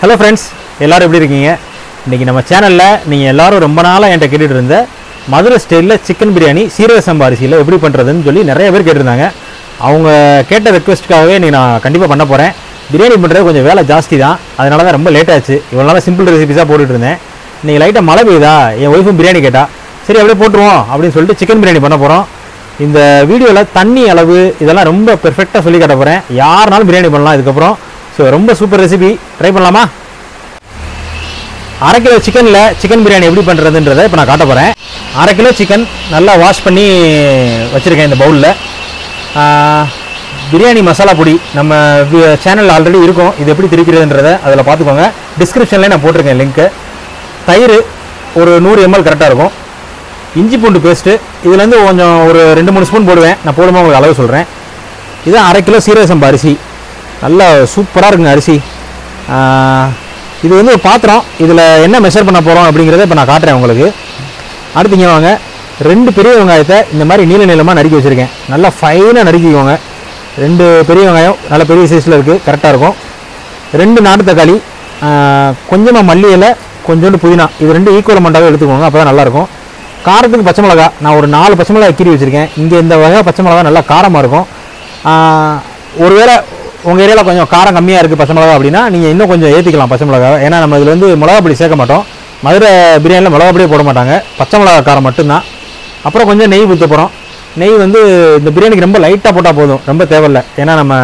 Hello friends, எல்லோரும் எப்படி இருக்கீங்க? இன்றைக்கி நம்ம சேனலில் நீங்கள் எல்லோரும் ரொம்ப நாளாக என்கிட்ட கேட்டுட்டு இருந்த மதுரை ஸ்டைலில் சிக்கன் பிரியாணி சீரக சம்பா அரிசியில் எப்படி பண்ணுறதுன்னு சொல்லி நிறைய பேர் கேட்டிருந்தாங்க. அவங்க கேட்ட ரெக்வஸ்ட்டுக்காகவே இன்றைக்கி நான் கண்டிப்பாக பண்ண போகிறேன். பிரியாணி பண்ணுறது கொஞ்சம் வேலை ஜாஸ்தி தான், அதனால தான் ரொம்ப லேட் ஆச்சு. இவ்வளோ நாளாக சிம்பிள் ரெசிபிஸாக போட்டுட்டு இருந்தேன். இன்றைக்கி லைட்டாக மழை பெய்யுதா, என் ஒய்ஃபும் பிரியாணி கேட்டால் சரி அப்படியே போட்டுருவோம் அப்படின்னு சொல்லிட்டு சிக்கன் பிரியாணி பண்ண போகிறோம். இந்த வீடியோவில் தண்ணி அளவு இதெல்லாம் ரொம்ப பெர்ஃபெக்டாக சொல்லி காட்ட போகிறேன். யாருனாலும் பிரியாணி பண்ணலாம் இதுக்கப்புறம். ஸோ ரொம்ப சூப்பர் ரெசிபி, ட்ரை பண்ணலாமா? அரை கிலோ சிக்கனில் சிக்கன் பிரியாணி எப்படி பண்ணுறதுன்றதை இப்போ நான் காட்ட போகிறேன். அரை கிலோ சிக்கன் நல்லா வாஷ் பண்ணி வச்சுருக்கேன் இந்த பவுலில். பிரியாணி மசாலா பொடி நம்ம சேனலில் ஆல்ரெடி இருக்கும், இது எப்படி திரிக்கிறதுன்றதை அதில் பார்த்துக்கோங்க. டிஸ்கிரிப்ஷன்லேயே நான் போட்டிருக்கேன் லிங்க்கு. தயிர் ஒரு 100 ml கரெக்டாக இருக்கும். இஞ்சி பூண்டு பேஸ்ட்டு இதுலேருந்து கொஞ்சம் ஒரு 2-3 ஸ்பூன் போடுவேன். நான் போடும்போது உங்களுக்கு அளவு சொல்கிறேன். இதுதான் அரை கிலோ சீரக சம்பா அரிசி. நல்லா சூப்பராக இருக்குங்க அரிசி. இது வந்து ஒரு பாத்திரம், இதில் என்ன மெஷர் பண்ண போகிறோம் அப்படிங்கிறத இப்போ நான் காட்டுறேன் உங்களுக்கு. அடுத்துங்க வாங்க, 2 பெரிய வெங்காயத்தை இந்த மாதிரி நீள நீளமாக நறுக்கி வச்சுருக்கேன். நல்லா ஃபைனாக நறுக்கிக்கோங்க. 2 பெரிய வெங்காயம் நல்ல பெரிய சைஸில் இருக்குது, கரெக்டாக இருக்கும். 2 நாட்டு தக்காளி, கொஞ்சமாக மல்லி இலை, கொஞ்சோண்டு புதினா, இது 2 ஈக்குவல் அமௌண்ட்டாகவே எடுத்துக்கோங்க, அப்போ தான் நல்லாயிருக்கும். காரத்துக்கு பச்சை மிளகா நான் ஒரு 4 பச்சை மிளகா கீறி வச்சுருக்கேன். இங்கே இந்த வகை பச்சை மிளகா நல்லா காரமாக இருக்கும். ஒருவேளை உங்கள் ஏரியாவில் கொஞ்சம் காரம் கம்மியாக இருக்குது பச்சை மிளகா அப்படின்னா நீங்கள் இன்னும் கொஞ்சம் ஏற்றிக்கலாம் பச்சை மிளகா. ஏன்னா நம்ம இதில் வந்து மிளகா பொடி சேர்க்க மாட்டோம். மதுரை பிரியாணியில் மிளகா பொடியே போட மாட்டாங்க, பச்சை மிளகா காரம் மட்டும்தான். அப்புறம் கொஞ்சம் நெய் ஊற்ற போகிறோம். நெய் வந்து இந்த பிரியாணிக்கு ரொம்ப லைட்டாக போட்டால் போதும், ரொம்ப தேவையில்லை. ஏன்னா நம்ம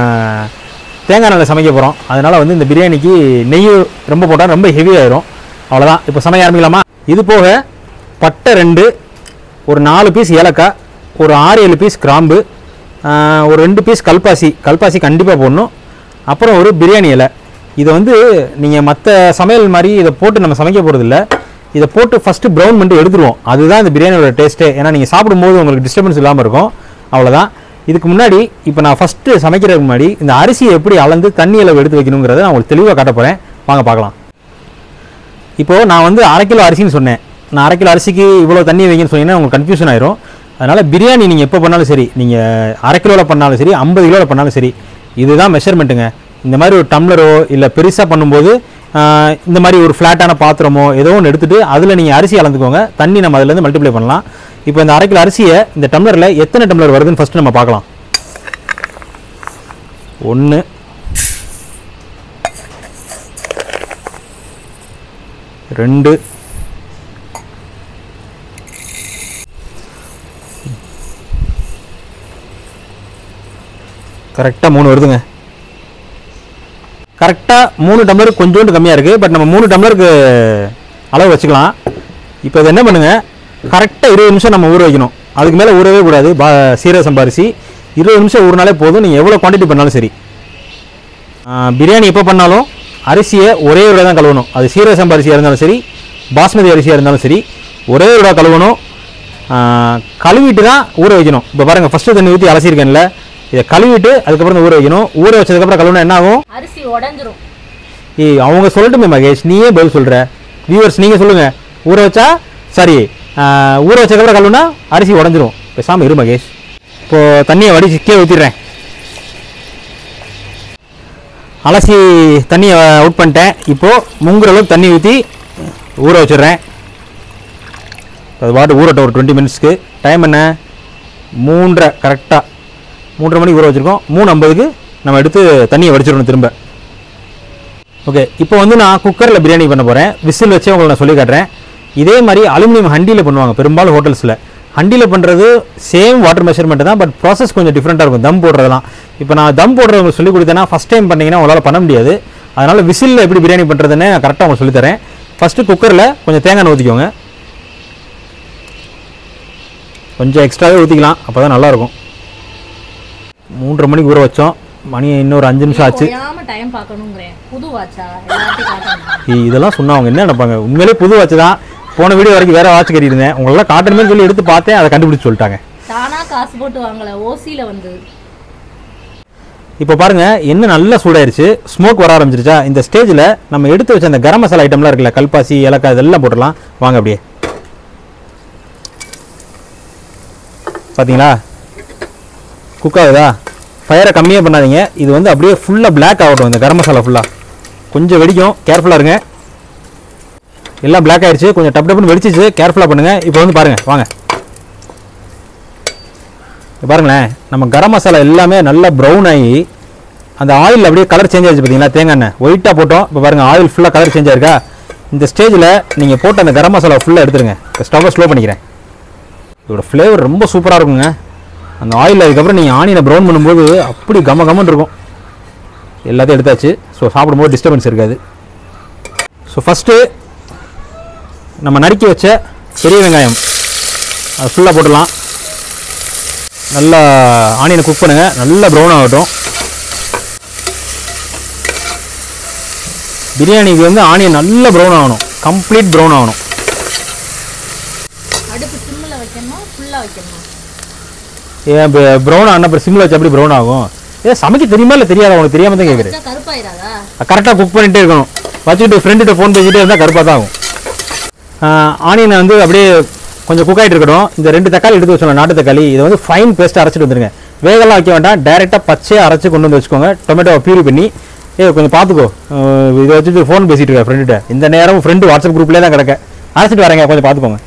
தேங்காய் எண்ணெயில் சமைக்க போகிறோம். அதனால் வந்து இந்த பிரியாணிக்கு நெய் ரொம்ப போட்டால் ரொம்ப ஹெவியாகிடும். அவ்வளோதான், இப்போ சமைக்க ஆரம்பிக்கலாமா? இது போக பட்டை 2, ஒரு 4 பீஸ் ஏலக்காய், ஒரு 6-7 பீஸ் கிராம்பு, ஒரு 2 பீஸ் கல்பாசி கண்டிப்பாக போடணும். அப்புறம் ஒரு பிரியாணி இலை. இதை வந்து நீங்கள் மற்ற சமையல் மாதிரி இதை போட்டு நம்ம சமைக்க போகிறதில்ல. இதை போட்டு ஃபஸ்ட்டு ப்ரௌன் பண்ணிட்டு எடுத்துருவோம். அதுதான் இந்த பிரியாணியோட டேஸ்ட்டே. ஏன்னா நீங்கள் சாப்பிடும்போது உங்களுக்கு டிஸ்டர்பன்ஸ் இல்லாமல் இருக்கும். அவ்வளோதான். இதுக்கு முன்னாடி இப்போ நான் ஃபஸ்ட்டு சமைக்கிறதுக்கு முன்னாடி இந்த அரிசியை எப்படி அளந்து தண்ணி அளவு எடுத்து வைக்கணுங்கிறத நான் உங்களுக்கு தெளிவாக காட்ட போகிறேன். வாங்க பார்க்கலாம். இப்போது நான் வந்து அரை கிலோ அரிசின்னு சொன்னேன். நான் அரை கிலோ அரிசிக்கு இவ்வளோ தண்ணி வைங்கன்னு சொன்னீங்கன்னா உங்களுக்கு கன்ஃபியூஷன் ஆயிரும். அதனால் பிரியாணி நீங்கள் எப்போ பண்ணாலும் சரி, நீங்கள் அரை கிலோவில் பண்ணாலும் சரி, 50 கிலோவில் பண்ணாலும் சரி, இதுதான் மெஷர்மெண்ட்டுங்க. இந்த மாதிரி ஒரு டம்ளரோ இல்லை பெருசாக பண்ணும்போது இந்த மாதிரி ஒரு ஃப்ளாட்டான பாத்திரமோ ஏதோ ஒன்று எடுத்துகிட்டு அதில் நீங்கள் அரிசி அளந்துக்கோங்க. தண்ணி நம்ம அதிலேருந்து மல்டிப்ளை பண்ணலாம். இப்போ இந்த அரை கிலோ அரிசியை இந்த டம்ளரில் எத்தனை டம்ளர் வருதுன்னு ஃபஸ்ட்டு நம்ம பார்க்கலாம். 1, 2, 3 வருதுங்க. கரெக்டாக 3 டம்ளர் கொஞ்சோண்டு கம்மியாக இருக்குது. பட் நம்ம 3 டம்ளருக்கு அளவு வச்சுக்கலாம். இப்போ இது என்ன பண்ணுங்கள், கரெக்டாக 20 நிமிஷம் நம்ம ஊற வைக்கணும். அதுக்கு மேலே ஊறவே கூடாது. சீரக சம்பா அரிசி 20 நிமிஷம் ஊறினாலே போதும். நீங்கள் எவ்வளோ குவான்டிட்டி பண்ணாலும் சரி. பிரியாணி எப்போ பண்ணாலும் அரிசியை ஒரே ஒரு தான் கழுவணும். அது சீரக சம்பா அரிசியாக இருந்தாலும் சரி, பாஸ்மதி அரிசியாக இருந்தாலும் சரி, ஒரே ஒரு கழுவணும். கழுவிட்டு தான் ஊற வைக்கணும். இப்போ பாருங்கள், ஃபஸ்ட்டு தண்ணி ஊற்றி அலசியிருக்கேன்ல, இதை கழுவிட்டு அதுக்கப்புறம் ஊற வைக்கணும். ஊற வச்சதுக்கப்புறம் கழுவுனா என்ன ஆகும்? அரிசி உடைஞ்சிரும். அவங்க சொல்லட்டுமே மகேஷ், நீயே பதில் சொல்கிற. வியூவர்ஸ் நீங்கள் சொல்லுங்கள். ஊற வச்சதுக்கப்புறம் கழுவுனா அரிசி உடஞ்சிரும். பேசாமல் இரு மகேஷ். இப்போது தண்ணியை வடிச்சு கீழே ஊற்றிடுறேன். அலசி தண்ணியை அவுட் பண்ணிட்டேன். இப்போது முங்குற அளவுக்கு தண்ணி ஊற்றி ஊற வச்சிடுறேன். அது பாட்டு ஊறட்டும் ஒரு 20 மினிட்ஸ்க்கு. டைம் என்ன? 3:30. கரெக்டாக 3:30 மணிக்கு ஊற வச்சுருக்கோம். 3:50க்கு நம்ம எடுத்து தண்ணியை வடிச்சிடணும் திரும்ப. ஓகே, இப்போ வந்து நான் குக்கரில் பிரியாணி பண்ண போகிறேன். விசில் வச்சே உங்களுக்கு நான் சொல்லி காட்டுறேன். இதே மாதிரி அலுமினியம் ஹண்டியில் பண்ணுவாங்க பெரும்பாலும் ஹோட்டல்ஸில். ஹண்டியில் பண்ணுறது சேம் வாட்டர் மெஷர்மெண்ட்டு தான், பட் ப்ராசஸ் கொஞ்சம் டிஃப்ரெண்ட்டாக இருக்கும். தம் போடுறதுலாம் இப்போ நான் தம் போடுறவங்க சொல்லி கொடுத்தேன்னா ஃபஸ்ட் டைம் பண்ணிங்கன்னா உங்களால் பண்ண முடியாது. அதனால் விசிலில் எப்படி பிரியாணி பண்ணுறதுன்னு நான் கரெக்டாக உங்களுக்கு சொல்லித்தரேன். ஃபஸ்ட்டு குக்கரில் கொஞ்சம் தேங்காய் ஊற்றிக்கோங்க. கொஞ்சம் எக்ஸ்ட்ராவே ஊற்றிக்கலாம், அப்போ தான் நல்லாயிருக்கும். 3:30 மணிக்கு ஊற வச்சோம். மணி இன்னொரு 5 நிமிஷம் ஆச்சு. இதெல்லாம் சொன்னா அவங்க என்ன நினைப்பாங்க? உண்மையிலே புது வாட்ச் தான். போன வீடியோ வரைக்கும் வேற வாட்ச் கட்டியிருந்தேன். உங்களெல்லாம் காட்டணுமே சொல்லி எடுத்து பார்த்தேன், அதை கண்டுபிடிச்சு சொல்லிட்டாங்க. காசு போட்டு வாங்கல, ஓசியில வந்து. இப்போ பாருங்க, என்ன நல்லா சூடாயிருச்சு, ஸ்மோக் வர ஆரம்பிச்சிருச்சா? இந்த ஸ்டேஜில் நம்ம எடுத்து வச்ச அந்த கரம் மசாலா ஐட்டம்லாம் இருக்குல்ல, கல்பாசி ஏலக்காய் இதெல்லாம் போட்டுடலாம். வாங்க அப்படியே. பார்த்தீங்களா குக் ஆகுதா? ஃபயரை கம்மியாக பண்ணாதீங்க. இது வந்து அப்படியே ஃபுல்லாக பிளாக் ஆகட்டும். இந்த கரம் மசாலா ஃபுல்லாக கொஞ்சம் வெடிக்கும், கேர்ஃபுல்லாக இருங்க. எல்லாம் பிளாக் ஆயிடுச்சு, கொஞ்சம் டப் டப்புன்னு வெடிச்சிச்சு, கேர்ஃபுல்லாக பண்ணுங்கள். இப்போ வந்து பாருங்கள், வாங்க பாருங்களேன், நம்ம கரம் மசாலா எல்லாமே நல்லா ப்ரௌன் ஆகி அந்த ஆயில் அப்படியே கலர் சேஞ்ச் ஆகிடுச்சு. பார்த்தீங்களா, தேங்காய் எண்ணெய் ஒயிட்டாக போட்டோம். இப்போ பாருங்கள், ஆயில் ஃபுல்லாக கலர் சேஞ்ச் ஆயிருக்கா. இந்த ஸ்டேஜில் நீங்கள் போட்ட அந்த கரம் மசாலா ஃபுல்லாக எடுத்துருங்க. இப்போ ஸ்டவ்வை ஸ்லோ பண்ணிக்கிறேன். இதோட ஃப்ளேவர் ரொம்ப சூப்பராக இருக்குங்க. அந்த ஆயில் அதுக்கப்புறம் நீங்கள் ஆனியனை ப்ரௌன் பண்ணும்போது அப்படி கம்மன்னு இருக்கும். எல்லாத்தையும் எடுத்தாச்சு. ஸோ சாப்பிடும்போது டிஸ்டர்பன்ஸ் இருக்காது. ஸோ ஃபஸ்ட்டு நம்ம நறுக்கி வச்ச பெரிய வெங்காயம் அது ஃபுல்லாக போட்டுடலாம். நல்லா ஆனியனை குக் பண்ணுங்கள், நல்லா ப்ரௌன் ஆகட்டும். பிரியாணிக்கு வந்து ஆனியன் நல்லா ப்ரௌன் ஆகணும், கம்ப்ளீட் ப்ரௌன் ஆகணும். அடுப்பு சிம்மில் வைக்கணுமா ஃபுல்லாக வைக்கணுமா? ஏன் ப்ரௌன் ஆனால் அப்புறம் சிம்மில் வச்சு அப்படி ப்ரௌன் ஆகும்? சமைக்க தெரியுமா இல்லை தெரியாதா? உனக்கு தெரியாமல் தான் கேட்குறேன். கருப்பாயிராதா? கரெக்டாக குக் பண்ணிகிட்டே இருக்கணும். வச்சுக்கிட்டு ஃப்ரெண்டுகிட்ட ஃபோன் பேசிகிட்டே இருந்தால் கருப்பாக தான் ஆகும். ஆனியனை வந்து அப்படியே கொஞ்சம் குக் ஆகிட்டு இருக்கட்டும். இந்த 2 தக்காளி எடுத்து வச்சோம், நாட்டு தக்காளி. இதை வந்து ஃபைன் பேஸ்ட்டாக அரைச்சிட்டு வந்துருங்க. வேகலாம் வைக்க வேண்டாம், டைரெக்டாக பச்சையாக அரைச்சி கொண்டு வந்து வச்சுக்கோங்க. டொமேட்டோவை பியூரி பண்ணி. கொஞ்சம் பார்த்துக்கோ, இதை வச்சுட்டு ஃபோன் பேசிகிட்டு இருக்கேன் ஃப்ரெண்டுகிட்ட. இந்த நேரம் ஃப்ரெண்டு வாட்ஸ்அப் குரூப்லேயே தான் கிடக்க. அரைச்சிட்டு வரேங்க, கொஞ்சம் பார்த்துக்கோங்க.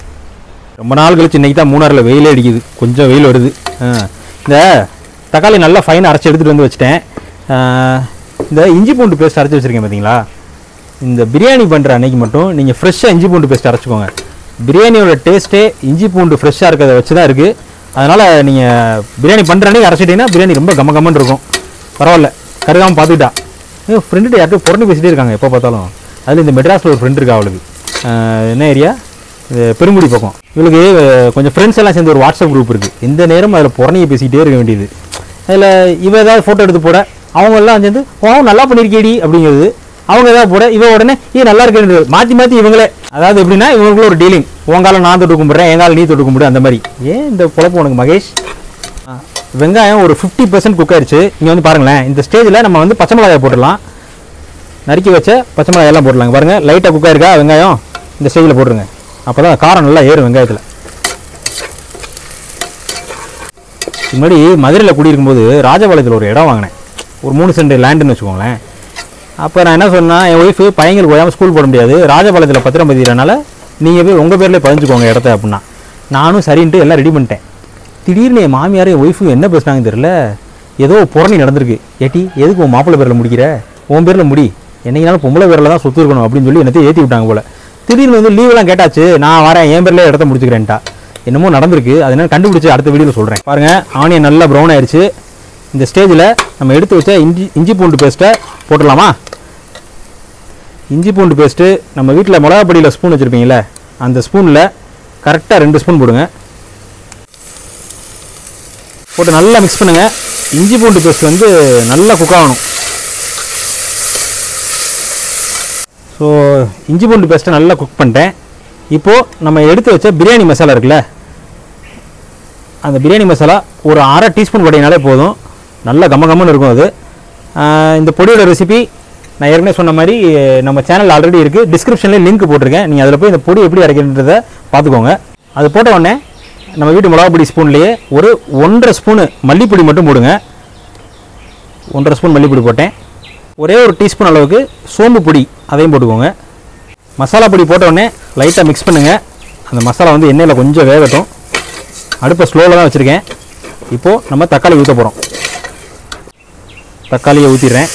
ரொம்ப நாள் கழிச்சு இன்றைக்கி தான் மூணாரில் வெயிலே அடிக்குது, கொஞ்சம் வெயில் வருது. இந்த தக்காளி நல்லா ஃபைனாக அரைச்சி எடுத்துகிட்டு வந்து வச்சுட்டேன். இந்த இஞ்சி பூண்டு பேஸ்ட் அரைச்சி வச்சுருக்கேன் பார்த்தீங்களா. இந்த பிரியாணி பண்ணுற அன்றைக்கி மட்டும் நீங்கள் ஃப்ரெஷ்ஷாக இஞ்சி பூண்டு பேஸ்ட் அரைச்சிக்கோங்க. பிரியாணியோட டேஸ்ட்டே இஞ்சி பூண்டு ஃப்ரெஷ்ஷாக இருக்கிறத வச்சு தான் இருக்குது. அதனால் நீங்கள் பிரியாணி பண்ணுற அன்றைக்கி அரைச்சிட்டிங்கன்னா பிரியாணி ரொம்ப கம்மன்னு இருக்கும். பரவாயில்ல, கருகாமல் பார்த்துக்கிட்டா. ஃப்ரெண்டுகிட்ட யார்கிட்ட புறணி பேசிகிட்டே இருக்காங்க எப்போ பார்த்தாலும். அதில் இந்த மெட்ராஸில் ஒரு ஃப்ரெண்ட் இருக்கா அவளுக்கு. என்ன ஏரியா, இது பெருங்குடி பக்கம். இவளுக்கு கொஞ்சம் ஃப்ரெண்ட்ஸ் எல்லாம் சேர்ந்து ஒரு வாட்ஸ்அப் குரூப் இருக்குது. இந்த நேரம் அதில் புறணியை பேசிக்கிட்டே இருக்க வேண்டியது. அதில் இவ ஏதாவது ஃபோட்டோ எடுத்து போட, அவங்கெல்லாம் சேர்ந்து நல்லா பண்ணியிருக்கேடி அப்படிங்கிறது. அவங்க ஏதாவது போட, இவ உடனே நல்லா இருக்குன்னு மாற்றி இவங்களே. அதாவது எப்படின்னா, இவங்களுக்குள்ள ஒரு டீலிங். உங்கால நான் தொட்டு கும்பிட்றேன், எங்கால நீ தொட்டு கும்பிடு, அந்த மாதிரி. ஏன் இந்த குழப்பம் உனக்கு மகேஷ்? வெங்காயம் ஒரு 50% குக் ஆயிடுச்சு. இங்கே வந்து பாருங்களேன், இந்த ஸ்டேஜில் நம்ம வந்து பச்சை மிளகாயை போட்டுடலாம். நறுக்கி வச்ச பச்சை மிளகாய் எல்லாம் போட்டுடலாங்க. பாருங்கள், லைட்டாக குக் ஆயிருக்கா வெங்காயம். இந்த ஸ்டேஜில் போட்டுருங்க. அப்போ தான் காரம் நல்லா ஏறும் வெங்காயத்தில். முன்னாடி மதுரையில் குடியிருக்கும்போது ராஜபாளையத்தில் ஒரு இடம் வாங்கினேன், ஒரு 3 சென்ட் லேண்டுன்னு வச்சுக்கோங்களேன். அப்போ நான் என்ன சொன்னேன், என் ஒய்ஃபு பையங்களுக்கு போயாமல் ஸ்கூல் போட முடியாது, ராஜபாளையத்தில் பத்திரம் பதிக்கிறனால நீங்கள் போய் உங்கள் பேர்லேயே பதிஞ்சுக்கோங்க இடத்த அப்படின்னா. நானும் சரின்ட்டு எல்லாம் ரெடி பண்ணிட்டேன். திடீர்னு என் மாமியார் என் ஒய்ஃபு என்ன பேசுனாங்கன்னு தெரியல, ஏதோ புறணி நடந்திருக்கு. ஏட்டி எதுக்கு உன் மாப்பிள்ளை பேரில் முடிக்கிற, உன் பேரில் முடி, என்னைக்குனாலும் பொம்பளை பேரில் தான் சொத்து இருக்கணும் அப்படின்னு சொல்லி என்னத்தையும் ஏற்றி விட்டாங்க போல். திடீர்னு வந்து லீவெல்லாம் கேட்டாச்சு, நான் வரேன் என் பேர்லேயே இடத்த முடிச்சுக்கிறேன்ட்டா. என்னமோ நடந்திருக்கு, அது என்ன கண்டுபிடிச்சி அடுத்த வீடியோவில் சொல்கிறேன். பாருங்கள், ஆனியன் நல்லா ப்ரௌன் ஆயிடுச்சு. இந்த ஸ்டேஜில் நம்ம எடுத்து வச்ச இஞ்சி பூண்டு பேஸ்ட்டை போட்டுடலாமா. இஞ்சி பூண்டு பேஸ்ட்டு நம்ம வீட்டில் மிளகாப்பொடியில் ஸ்பூன் வச்சுருப்பீங்களே, அந்த ஸ்பூனில் கரெக்டாக 2 ஸ்பூன் போடுங்க. போட்டு நல்லா மிக்ஸ் பண்ணுங்கள். இஞ்சி பூண்டு பேஸ்ட் வந்து நல்லா குக் ஆகணும். ஸோ இஞ்சி பூண்டு பேஸ்ட்டை நல்லா குக் பண்ணிட்டேன். இப்போது நம்ம எடுத்து வச்ச பிரியாணி மசாலா இருக்குல்ல, அந்த பிரியாணி மசாலா ஒரு 1/2 டீஸ்பூன் போட்டிங்கனாலே போதும், நல்லா கம்மன்னு இருக்கும். அது இந்த பொடியோட ரெசிபி நான் ஏற்கனவே சொன்ன மாதிரி நம்ம சேனல் ஆல்ரெடி இருக்குது, டிஸ்கிரிப்ஷன்லேயே லிங்க் போட்டிருக்கேன். நீங்கள் அதில் போய் இந்த பொடி எப்படி அரைக்கிறன்றதை பார்த்துக்கோங்க. அது போட்ட உடனே நம்ம வீட்டு மிளகாப்பொடி ஸ்பூன்லேயே ஒரு 1.5 ஸ்பூனு மல்லிப்பொடி மட்டும் போடுங்க. 1.5 ஸ்பூன் மல்லிப்பொடி போட்டேன். ஒரே ஒரு டீஸ்பூன் அளவுக்கு சோம்பு பொடி அதையும் போட்டுக்கோங்க. மசாலா பொடி போட்ட உடனே லைட்டாக மிக்ஸ் பண்ணுங்கள். அந்த மசாலா வந்து எண்ணெயில் கொஞ்சம் வேகட்டும். அடுப்பை ஸ்லோவில் தான் வச்சுருக்கேன். இப்போது நம்ம தக்காளி ஊற்ற போகிறோம். தக்காளியை ஊற்றிடுறேன்.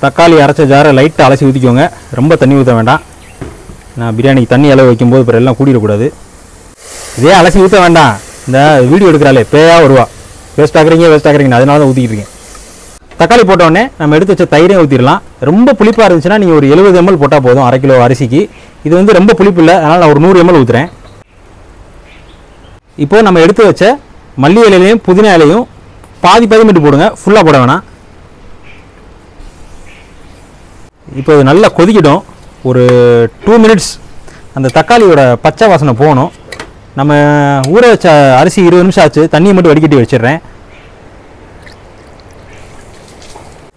தக்காளி அரைச்ச ஜாரை லைட்டாக அலசி ஊற்றிக்கோங்க, ரொம்ப தண்ணி ஊற்ற வேண்டாம். நான் பிரியாணிக்கு தண்ணி அளவு வைக்கும்போது இப்போ எல்லாம் கூடிடக்கூடாது. இதே அலசி ஊற்ற வேண்டாம். இந்த வீடியோ எடுக்கிறாளே பேயா வருவா, வேஸ்ட் ஆக்குறீங்க, அதனால தான் ஊற்றிக்கிட்டு இருக்கேன். தக்காளி போட்டோடனே நம்ம எடுத்து வச்ச தயிரையும் ஊற்றிடலாம். ரொம்ப புளிப்பாக இருந்துச்சுன்னா நீங்கள் ஒரு 70 ml போட்டால் போதும், 1/2 கிலோ அரிசிக்கு. இது வந்து ரொம்ப புளிப்பு இல்லை, அதனால் நான் ஒரு 100 ml ஊற்றுறேன். இப்போது நம்ம எடுத்து வச்ச மல்லி இலையிலையும் புதினா இலையும் பாதி மட்டும் போடுங்க, ஃபுல்லாக போட வேணாம். இப்போ இது நல்லா கொதிக்கிடும். ஒரு 2 மினிட்ஸ் அந்த தக்காளியோட பச்சை வாசனை போகணும். நம்ம ஊற வச்ச அரிசி 20 நிமிஷம் ஆச்சு, தண்ணியை மட்டும் வடிகட்டி வச்சிடுறேன்.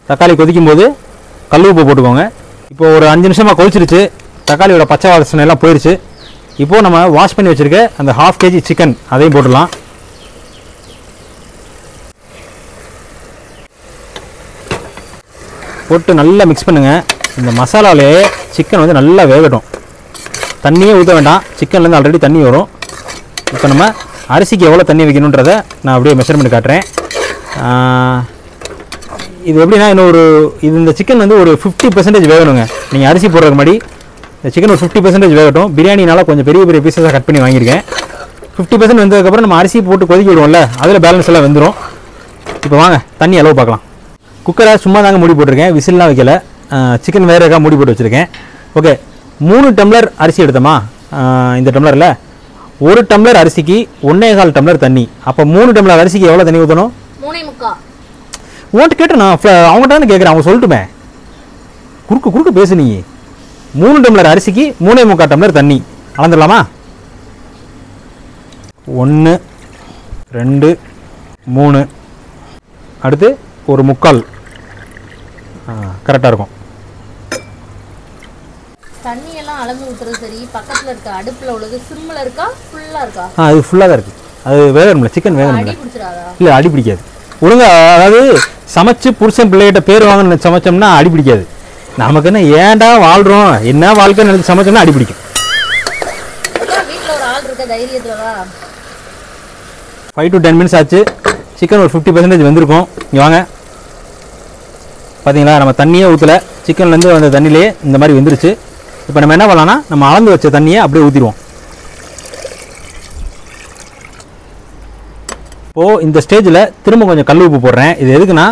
தக்காளி கொதிக்கும் போது கல் உப்பு போட்டுக்கோங்க. இப்போ ஒரு 5 நிமிஷமாக கொதிச்சிருச்சு, தக்காளியோட பச்சை வாசனை எல்லாம் போயிடுச்சு. இப்போது நம்ம வாஷ் பண்ணி வச்சுருக்க அந்த 1/2 kg சிக்கன் அதையும் போட்டுடலாம். போட்டு நல்லா மிக்ஸ் பண்ணுங்கள். இந்த மசாலாவிலே சிக்கன் வந்து நல்லா வேகட்டும். தண்ணியே ஊற்ற வேண்டாம், சிக்கன்லேருந்து ஆல்ரெடி தண்ணி வரும். இப்போ நம்ம அரிசிக்கு எவ்வளோ தண்ணி வைக்கணுன்றதை நான் அப்படியே மெஷர்மெண்ட் காட்டுறேன். இது எப்படின்னா இந்த சிக்கன் வந்து ஒரு 50% வேகணுங்க. நீங்கள் அரிசி போடுறதுக்கு முன்னாடி இந்த சிக்கன் ஒரு 50% வேகட்டும். பிரியாணினால கொஞ்சம் பெரிய பெரிய பீஸஸாக கட் பண்ணி வாங்கியிருக்கேன். 50% வெந்ததுக்கப்புறம் நம்ம அரிசி போட்டு கொதிக்க விடுவோம்ல, அதில் பேலன்ஸ் எல்லாம் வெந்துடும். இப்போ வாங்க தண்ணி அளவு பார்க்கலாம். குக்கரை சும்மா தாங்க மூடி போட்டிருக்கேன், விசில்லாம் வைக்கல. சிக்கன் வேறு இருக்கா மூடி போட்டு வச்சுருக்கேன். ஓகே, 3 டம்ளர் அரிசி எடுத்தோமா இந்த டம்ளரில், 1 டம்ளர் அரிசிக்கு 1.25 டம்ளர் தண்ணி. அப்போ 3 டம்ளர் அரிசிக்கு எவ்வளோ தண்ணி ஊற்றணும்? 3.25. உன்கிட்ட கேட்டேன், நான் அவங்ககிட்ட கேட்குறேன், அவங்க சொல்லட்டுமே. குறுக்கு பேசு நீ. 3 டம்ளர் அரிசிக்கு 3.25 டம்ளர் தண்ணி அளந்துடலாமா? 1 2 3, அடுத்து ஒரு 3/4. கரெக்டாக இருக்கும். தண்ணி எல்லாம் அளந்து ஊத்துறது சரி. பக்கத்துல இருக்க அடுப்புல உள்ளது சிம்ல இருக்கா ஃபுல்லா இருக்கா? அது ஃபுல்லாக தான் இருக்குது. அது வேகணும்ல, சிக்கன் வேகணும்ல. அடி பிடிச்சிராதா? இல்லை, அடி பிடிக்காது. ஒழுங்கா அதாவது சமைச்சு புருஷன் பிள்ளைகிட்ட பேர் வாங்கன்னு சமைச்சோம்னா அடி பிடிக்காது. நமக்கு என்ன ஏன்டா வாழ்கிறோம், என்ன வாழ்க்கைன்னு நினைச்சு சமைச்சோம்னா அடி பிடிக்கும். வீட்டில் ஒரு ஆள் இருக்க தைரியத்துலவா? 5 to 10 minutes ஆச்சு. சிக்கன் ஒரு 50% வெந்திருக்கும். இங்கே வாங்க, பார்த்தீங்களா? நம்ம தண்ணியே ஊற்றலை, சிக்கன்லேருந்து வந்த தண்ணியிலே இந்த மாதிரி வெந்துருச்சு. இப்போ நம்ம என்ன பண்ணலாம்னா, நம்ம அளந்து வச்ச தண்ணியை அப்படியே ஊற்றிடுவோம். இப்போது இந்த ஸ்டேஜில் திரும்ப கொஞ்சம் கல் உப்பு போடுறேன். இது எதுக்குன்னா,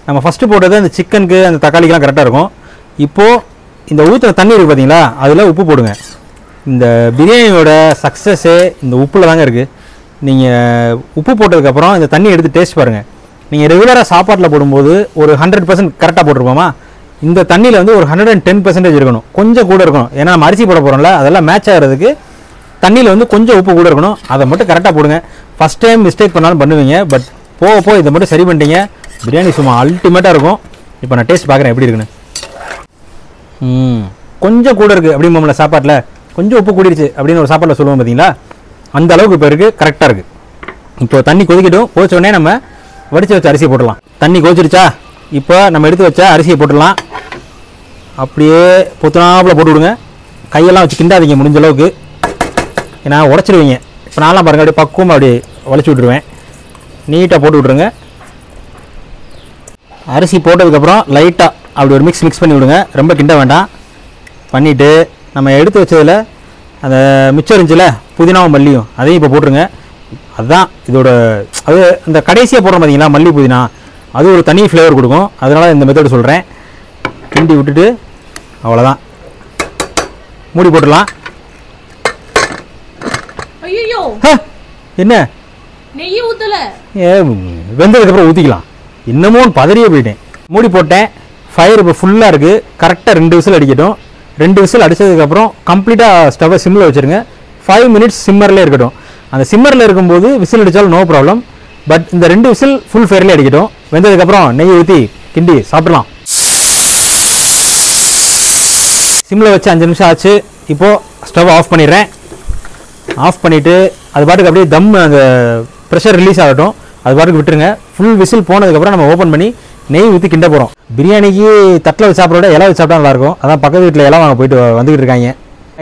நம்ம ஃபஸ்ட்டு போட்டது அந்த சிக்கனுக்கு அந்த தக்காளிக்கெலாம் கரெக்டாக இருக்கும். இப்போது இந்த ஊற்றின தண்ணி இருக்குது பார்த்தீங்களா, அதில் உப்பு போடுங்க. இந்த பிரியாணியோட சக்ஸஸே இந்த உப்பில் தாங்க இருக்குது. நீங்கள் உப்பு போட்டதுக்கப்புறம் இந்த தண்ணி எடுத்து டேஸ்ட் பாருங்கள். நீங்கள் ரெகுலராக சாப்பாட்டில் போடும்போது ஒரு 100% கரெக்டாக போட்டிருப்போமா, இந்த தண்ணியில் வந்து ஒரு 110% இருக்கணும். கொஞ்சம் கூட இருக்கணும். ஏன்னா நம்ம அரிசி போட போகிறோம்ல, அதெல்லாம் மேட்ச் ஆகிறதுக்கு தண்ணியில் வந்து கொஞ்சம் உப்பு கூட இருக்கணும். அதை மட்டும் கரெக்டாக போடுங்க. ஃபஸ்ட் டைம் மிஸ்டேக் பண்ணாலும் பண்ணுவீங்க, பட் போக இதை மட்டும் சரி பண்ணிட்டீங்க, பிரியாணி சும்மா அல்டிமேட்டாக இருக்கும். இப்போ நான் டேஸ்ட் பார்க்குறேன் எப்படி இருக்குன்னு. கொஞ்சம் கூட இருக்குது அப்படிம்போம்ல சாப்பாட்டில், கொஞ்சம் உப்பு கூடிருச்சு அப்படின்னு ஒரு சாப்பாட்டில் சொல்லுவோம் பார்த்தீங்களா, அந்த அளவுக்கு இப்போ இருக்குது, கரெக்டாக இருக்குது. இப்போ தண்ணி கொதிக்கட்டும். கொதிச்ச உடனே நம்ம வடித்து வச்ச அரிசியை போட்டுடலாம். தண்ணி கொதிச்சிருச்சா, இப்போ நம்ம எடுத்து வச்ச அரிசியை போட்டுடலாம். அப்படியே பொத்துனாப்பில் போட்டு விடுங்க. கையெல்லாம் வச்சு கிண்டாதீங்க முடிஞ்ச அளவுக்கு, ஏன்னா உடச்சிடுவீங்க. இப்போ நான்லாம் பாருங்கள், அப்படியே பக்குவமாக அப்படியே வளைச்சி விட்ருவேன். நீட்டாக போட்டு விட்ருங்க. அரிசி போட்டதுக்கப்புறம் லைட்டாக அப்படி ஒரு மிக்ஸ் பண்ணி விடுங்க. ரொம்ப கிண்ட வேண்டாம். பண்ணிவிட்டு நம்ம எடுத்து வச்சதில் அந்த மிச்சம் இருந்துச்சுல புதினாவும் மல்லியும், அதையும் இப்போ போட்டுருங்க. அதுதான் இதோட, அது அந்த கடைசியாக போடுறோம் பார்த்தீங்களா மல்லி புதினா, அது ஒரு தனி ஃப்ளேவர் கொடுக்கும். அதனால் இந்த மெத்தட் சொல்கிறேன். கிண்டி விட்டுட்டு அவ்வளோதான், மூடி போட்டுடலாம். ஐயோ, என்ன நெய் ஊற்றல? வெந்ததுக்கப்புறம் ஊற்றிக்கலாம். இன்னமும் பதறியே போயிட்டேன். மூடி போட்டேன். ஃபயர் இப்போ ஃபுல்லாக இருக்குது. கரெக்டாக 2 விசில் அடிக்கட்டும். 2 விசில் அடித்ததுக்கப்புறம் கம்ப்ளீட்டாக ஸ்டவ்வை சிம்மில் வச்சுருங்க. 5 minutes சிம்மர்லேயே இருக்கட்டும். அந்த சிம்மரில் இருக்கும்போது விசில் அடித்தாலும் நோ ப்ராப்ளம். பட் இந்த 2 விசில் ஃபுல் ஃபயர்லேயே அடிக்கட்டும். வெந்ததுக்கப்புறம் நெய் ஊற்றி கிண்டி சாப்பிடலாம். சிம்மில் வச்சு 5 நிமிஷம் ஆச்சு. இப்போது ஸ்டவ் ஆஃப் பண்ணிடுறேன். ஆஃப் பண்ணிவிட்டு அது பாட்டுக்கு அப்படியே தம் அந்த ப்ரெஷர் ரிலீஸ் ஆகட்டும். அது பாட்டுக்கு விட்டுருங்க. ஃபுல் விசில் போனதுக்கப்புறம் நம்ம ஓப்பன் பண்ணி நெய் ஊற்றி கிண்ட போகிறோம். பிரியாணிக்கு தட்டில் வச்சு சாப்பிட்றோட இலை வச்சு சாப்பிட்டா நல்லாயிருக்கும். அதான் பக்கத்து வீட்டில் இலை வாங்க போயிட்டு வந்துக்கிட்டு இருக்காங்க.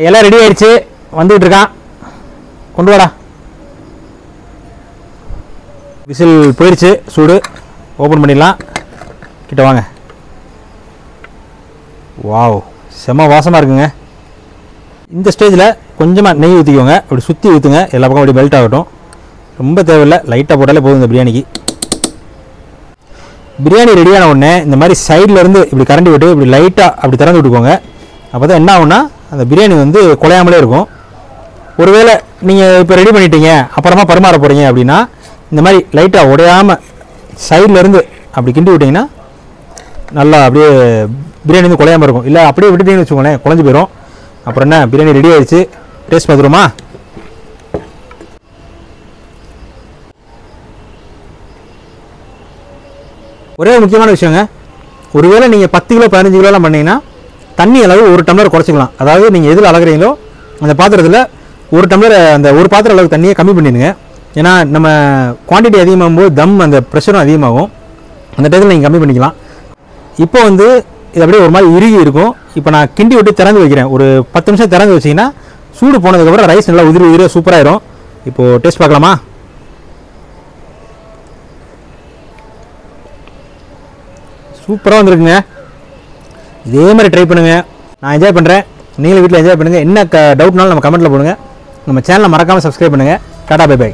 எல்லாம் ரெடி ஆயிடுச்சு, வந்துக்கிட்டு இருக்கான். கொண்டு வாடா. விசில் போயிடுச்சு, சூடு. ஓப்பன் பண்ணிடலாம். கிட்ட வாங்க. வாவ், செம்ம வாசமாக இருக்குங்க. இந்த ஸ்டேஜில் கொஞ்சமாக நெய் ஊற்றிக்கோங்க. அப்படி சுற்றி ஊற்றுங்க, எல்லா பக்கம் அப்படி மெல்ட் ஆகட்டும். ரொம்ப தேவையில்லை, லைட்டாக போட்டாலே போதும் இந்த பிரியாணிக்கு. பிரியாணி ரெடியான உடனே இந்த மாதிரி சைட்லேருந்து இப்படி கரண்டி விட்டு இப்படி லைட்டாக அப்படி திறந்து விட்டுக்கோங்க. அப்போ தான் என்ன ஆகும்னா அந்த பிரியாணி வந்து குலையாமலே இருக்கும். ஒருவேளை நீங்கள் இப்போ ரெடி பண்ணிட்டீங்க, அப்புறமா பரிமாற போகிறீங்க அப்படின்னா இந்த மாதிரி லைட்டாக உடையாமல் சைட்லேருந்து அப்படி கிண்டி விட்டிங்கன்னா நல்லா அப்படியே பிரியாணி வந்து குலையாமல் இருக்கும். இல்லை அப்படியே விட்டுட்டீங்கன்னு வச்சுக்கோங்களேன், குழஞ்சி போயிடும். அப்புறம் என்ன, பிரியாணி ரெடி ஆயிடுச்சு. டேஸ்ட் பார்த்துருமா? ஒரே முக்கியமான விஷயங்க, ஒருவேளை நீங்கள் 10 கிலோ 15 கிலோலாம் பண்ணிங்கன்னா தண்ணி அளவு 1 டம்ளர் குறைச்சிக்கலாம். அதாவது நீங்கள் எதில் அளக்குறீங்களோ அந்த பாத்திரத்தில் 1 டம்ளர் அந்த ஒரு பாத்திரம் அளவு தண்ணியை கம்மி பண்ணிடுங்க. ஏன்னா நம்ம குவான்டிட்டி அதிகமாகும் போது தம் அந்த ப்ரெஷரும் அதிகமாகும். அந்த டைத்தில் நீங்கள் கம்மி பண்ணிக்கலாம். இப்போ வந்து இது அப்படியே ஒரு மாதிரி இறுகி இருக்கும். இப்போ நான் கிண்டி விட்டு திறந்து வைக்கிறேன். ஒரு 10 நிமிஷம் திறந்து வச்சிங்கன்னா சூடு போனதுக்கப்புறம் ரைஸ் நல்லா உதிரி சூப்பராகிடும். இப்போது டேஸ்ட் பார்க்கலாமா? சூப்பராக வந்துருக்குங்க. இதே மாதிரி ட்ரை பண்ணுங்கள். நான் என்ஜாய் பண்ணுறேன், நீங்களும் வீட்டில் என்ஜாய் பண்ணுங்கள். என்ன டவுட்னாலும் நம்ம கமெண்ட்டில் போடுங்க. நம்ம சேனலை மறக்காமல் சப்ஸ்கிரைப் பண்ணுங்கள். Tata bye by.